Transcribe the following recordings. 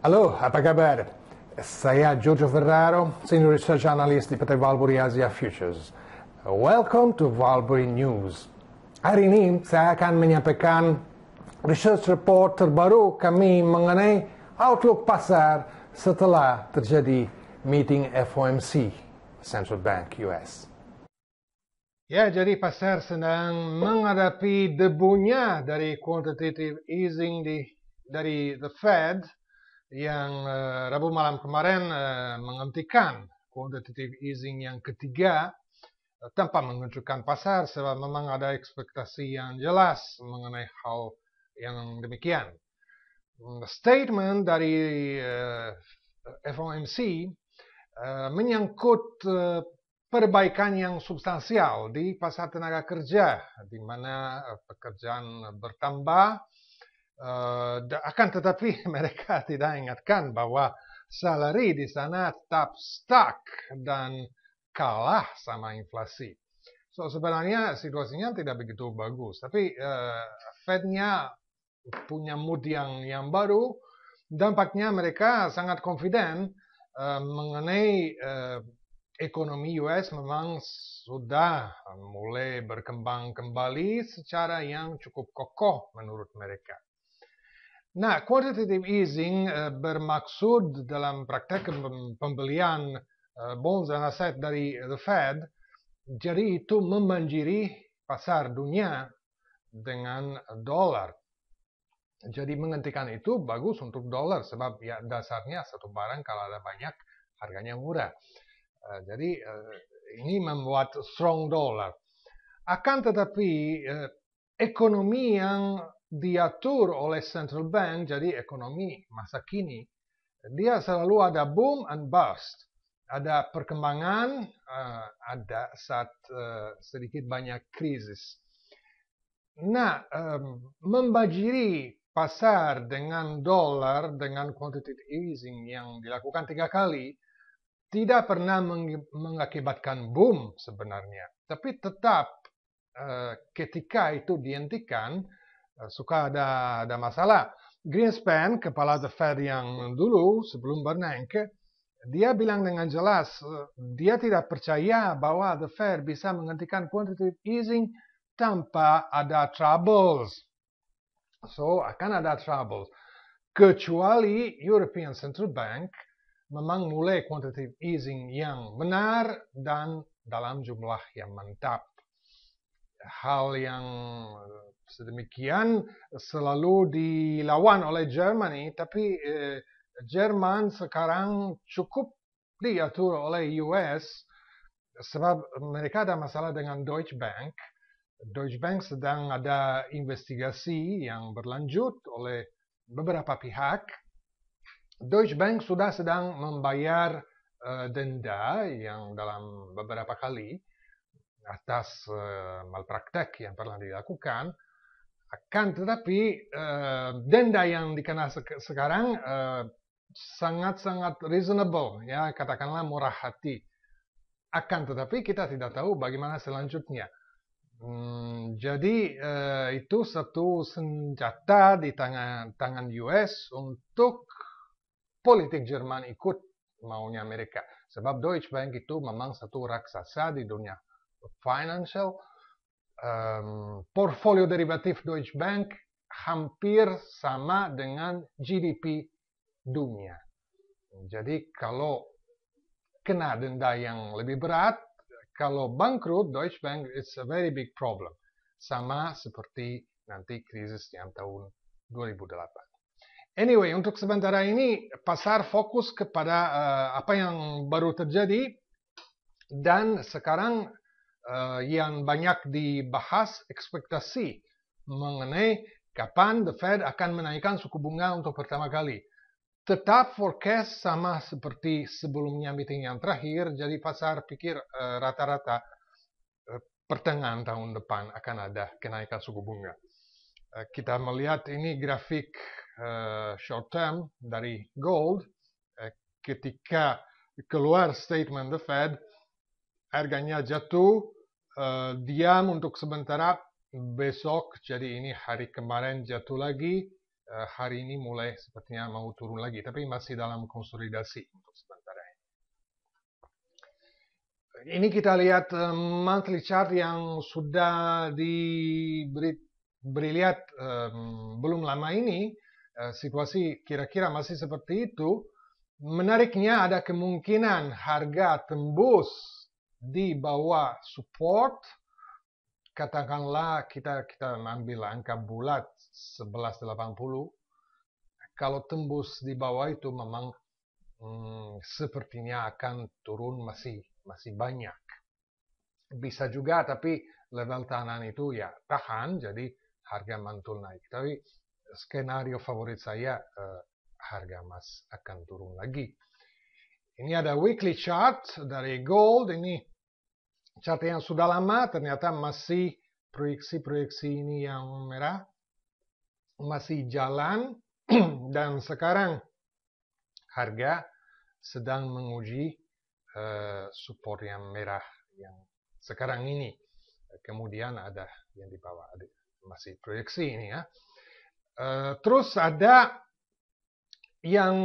Halo, apa kabar? Saya Giorgio Ferraro, Senior Research Analyst di PT Valbury Asia Futures. Welcome to Valbury News. Hari ini saya akan menyampaikan research report terbaru kami mengenai outlook pasar setelah terjadi meeting FOMC, Central Bank US. Ya, jadi pasar sedang menghadapi debunya dari quantitative easing dari the Fed yang Rabu malam kemarin menghentikan quantitative easing yang ketiga tanpa menunjukkan pasar sebab memang ada ekspektasi yang jelas mengenai hal yang demikian. Statement dari FOMC menyangkut perbaikan yang substansial di pasar tenaga kerja, di mana pekerjaan bertambah. Akan tetapi mereka tidak ingatkan bahwa salary di sana tetap stuck dan kalah sama inflasi. So sebenarnya situasinya tidak begitu bagus, tapi Fed-nya punya mood yang baru. Dampaknya mereka sangat confident mengenai ekonomi US memang sudah mulai berkembang kembali secara yang cukup kokoh menurut mereka. Nah, quantitative easing bermaksud dalam praktek pembelian bonds dan aset dari the Fed, jadi itu membanjiri pasar dunia dengan dolar. Jadi menghentikan itu bagus untuk dolar sebab ya dasarnya satu barang kalau ada banyak harganya murah. Jadi ini membuat strong dollar. Akan tetapi ekonomi yang diatur oleh central bank, jadi ekonomi masa kini, dia selalu ada boom and bust. Ada perkembangan, ada saat sedikit banyak krisis. Nah, membanjiri pasar dengan dolar, dengan quantitative easing yang dilakukan 3 kali, tidak pernah mengakibatkan boom sebenarnya. Tapi tetap ketika itu dihentikan, suka ada masalah. Greenspan, kepala The Fed yang dulu sebelum Bernanke, dia bilang dengan jelas, dia tidak percaya bahwa The Fed bisa menghentikan quantitative easing tanpa ada troubles. So, akan ada troubles. Kecuali European Central Bank memang mulai quantitative easing yang benar dan dalam jumlah yang mantap. Hal yang sedemikian selalu dilawan oleh Germany, tapi Jerman sekarang cukup diatur oleh US sebab mereka ada masalah dengan Deutsche Bank. Deutsche Bank sedang ada investigasi yang berlanjut oleh beberapa pihak. Deutsche Bank sudah sedang membayar denda yang dalam beberapa kali atas malpraktek yang pernah dilakukan. Akan tetapi denda yang dikena sekarang sangat-sangat reasonable, ya katakanlah murah hati. Akan tetapi kita tidak tahu bagaimana selanjutnya. Jadi itu satu senjata di tangan US untuk politik Jerman ikut maunya mereka. Sebab Deutsche Bank itu memang satu raksasa di dunia financial. Portfolio derivatif Deutsche Bank hampir sama dengan GDP dunia. Jadi kalau kena denda yang lebih berat, kalau bangkrut Deutsche Bank it's a very big problem. Sama seperti nanti krisis yang tahun 2008. Anyway, untuk sementara ini pasar fokus kepada apa yang baru terjadi dan sekarang yang banyak dibahas ekspektasi mengenai kapan The Fed akan menaikkan suku bunga untuk pertama kali. Tetap forecast sama seperti sebelumnya meeting yang terakhir, jadi pasar pikir rata-rata pertengahan tahun depan akan ada kenaikan suku bunga. Kita melihat ini grafik short term dari gold. Ketika keluar statement The Fed, harganya jatuh, diam untuk sementara, besok, jadi ini hari kemarin jatuh lagi, hari ini mulai sepertinya mau turun lagi, tapi masih dalam konsolidasi untuk sementara ini. Ini kita lihat monthly chart yang sudah diberi lihat belum lama ini, situasi kira-kira masih seperti itu. Menariknya ada kemungkinan harga tembus di bawah support. Katakanlah kita ambil angka bulat 1180. Kalau tembus di bawah itu memang sepertinya akan turun masih banyak. Bisa juga, tapi level tahanan itu ya tahan, jadi harga mantul naik. Tapi skenario favorit saya harga emas akan turun lagi. Ini ada weekly chart dari gold. Ini chart yang sudah lama, ternyata masih proyeksi-proyeksi ini yang merah masih jalan dan sekarang harga sedang menguji support yang merah yang sekarang ini. Kemudian ada yang di bawah, masih proyeksi ini ya. Terus ada yang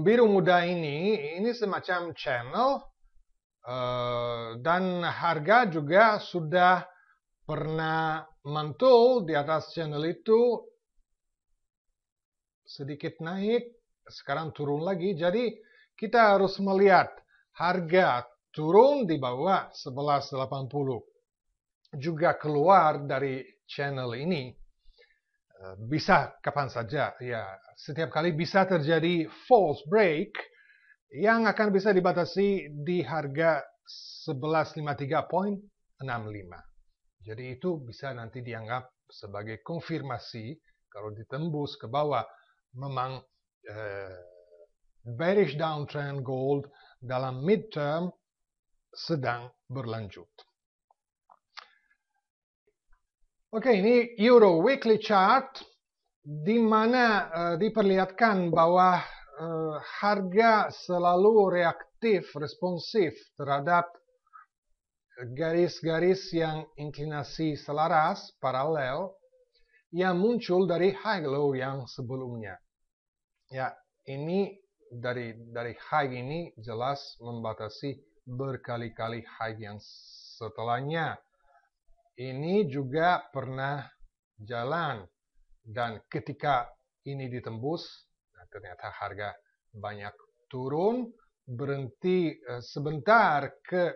biru muda ini semacam channel dan harga juga sudah pernah mantul di atas channel itu, sedikit naik, sekarang turun lagi. Jadi kita harus melihat harga turun di bawah 1180, juga keluar dari channel ini. Bisa kapan saja, ya setiap kali bisa terjadi false break yang akan bisa dibatasi di harga 1153.65. Jadi itu bisa nanti dianggap sebagai konfirmasi kalau ditembus ke bawah, memang bearish downtrend gold dalam midterm sedang berlanjut. Oke, ini Euro Weekly Chart, di mana diperlihatkan bahwa harga selalu reaktif, responsif terhadap garis-garis yang inklinasi selaras, paralel, yang muncul dari high low yang sebelumnya. Ya, ini dari high ini jelas membatasi berkali-kali high yang setelahnya. Ini juga pernah jalan, dan ketika ini ditembus, ternyata harga banyak turun, berhenti sebentar ke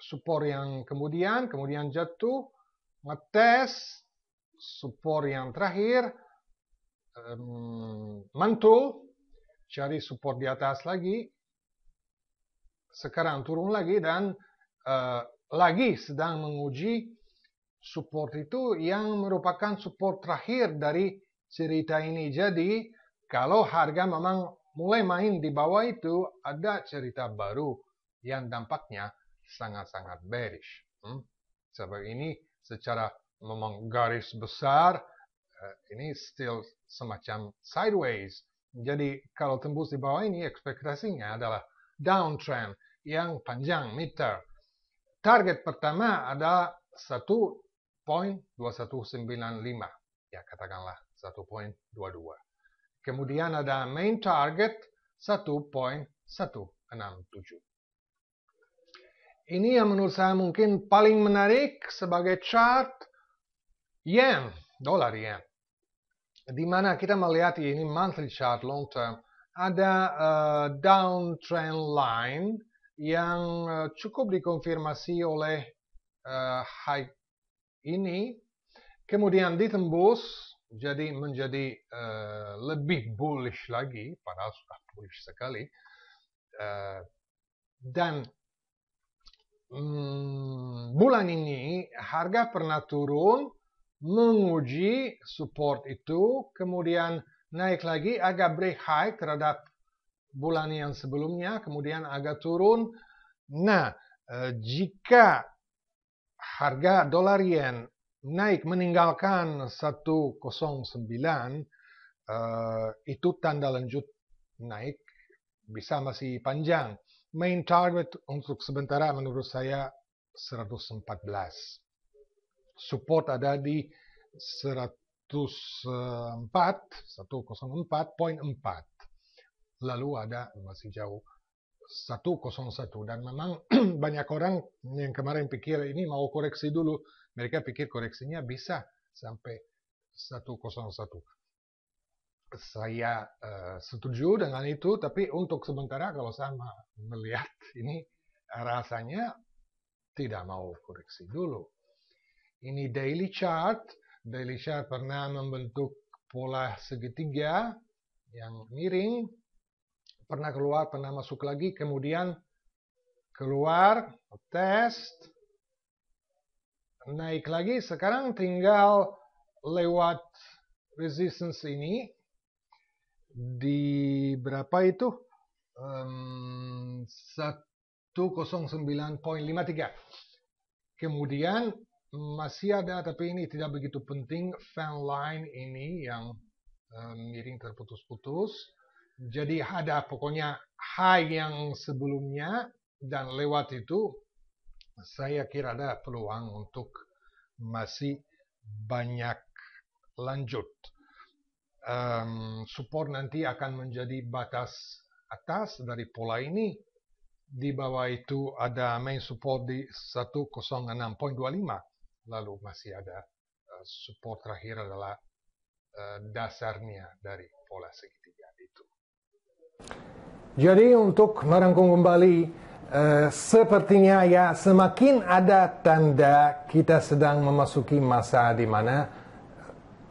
support yang kemudian jatuh, ngetes support yang terakhir, mantul, cari support di atas lagi, sekarang turun lagi, dan lagi sedang menguji support itu yang merupakan support terakhir dari cerita ini. Jadi kalau harga memang mulai main di bawah itu, ada cerita baru yang dampaknya sangat-sangat bearish. Sebab ini secara memang garis besar, ini still semacam sideways. Jadi kalau tembus di bawah ini, ekspektasinya adalah downtrend yang panjang midterm. Target pertama ada 1.2195, ya katakanlah 1.22. Kemudian ada main target 1.167. Ini yang menurut saya mungkin paling menarik sebagai chart yen, dolar yen, di mana kita melihat ini monthly chart long term, ada downtrend line yang cukup dikonfirmasi oleh high ini, kemudian ditembus, jadi menjadi lebih bullish lagi, padahal sudah bullish sekali, dan bulan ini harga pernah turun, menguji support itu, kemudian naik lagi, agak break high terhadap bulan yang sebelumnya, kemudian agak turun. Nah, jika harga dolar yen naik meninggalkan 109, itu tanda lanjut naik, bisa masih panjang. Main target untuk sementara menurut saya 114. Support ada di 104.4. Lalu ada masih jauh 101, dan memang banyak orang yang kemarin pikir ini mau koreksi dulu, mereka pikir koreksinya bisa sampai 101. Saya setuju dengan itu, tapi untuk sementara kalau saya melihat ini rasanya tidak mau koreksi dulu. Ini daily chart pernah membentuk pola segitiga yang miring, pernah keluar, pernah masuk lagi, kemudian keluar, test, naik lagi. Sekarang tinggal lewat resistance ini di berapa itu? 109.53. Kemudian masih ada, tapi ini tidak begitu penting, fan line ini yang miring terputus-putus. Jadi ada pokoknya high yang sebelumnya, dan lewat itu saya kira ada peluang untuk masih banyak lanjut. Support nanti akan menjadi batas atas dari pola ini. Di bawah itu ada main support di 106.25. Lalu masih ada support terakhir adalah dasarnya dari pola segitiga itu. Jadi untuk merangkum kembali, sepertinya ya semakin ada tanda kita sedang memasuki masa di mana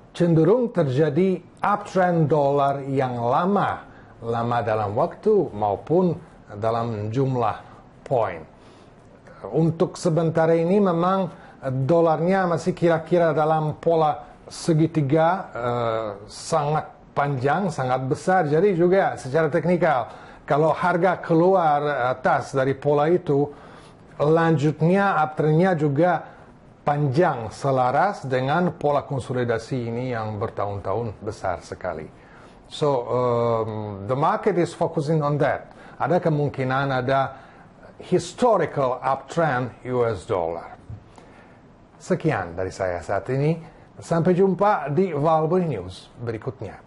cenderung terjadi uptrend dolar yang lama dalam waktu maupun dalam jumlah poin. Untuk sebentar ini memang dolarnya masih kira-kira dalam pola segitiga sangat panjang, sangat besar. Jadi juga secara teknikal, kalau harga keluar atas dari pola itu, lanjutnya uptrendnya juga panjang, selaras dengan pola konsolidasi ini yang bertahun-tahun besar sekali. So, the market is focusing on that. Ada kemungkinan ada historical uptrend US dollar. Sekian dari saya saat ini. Sampai jumpa di Valbury News berikutnya.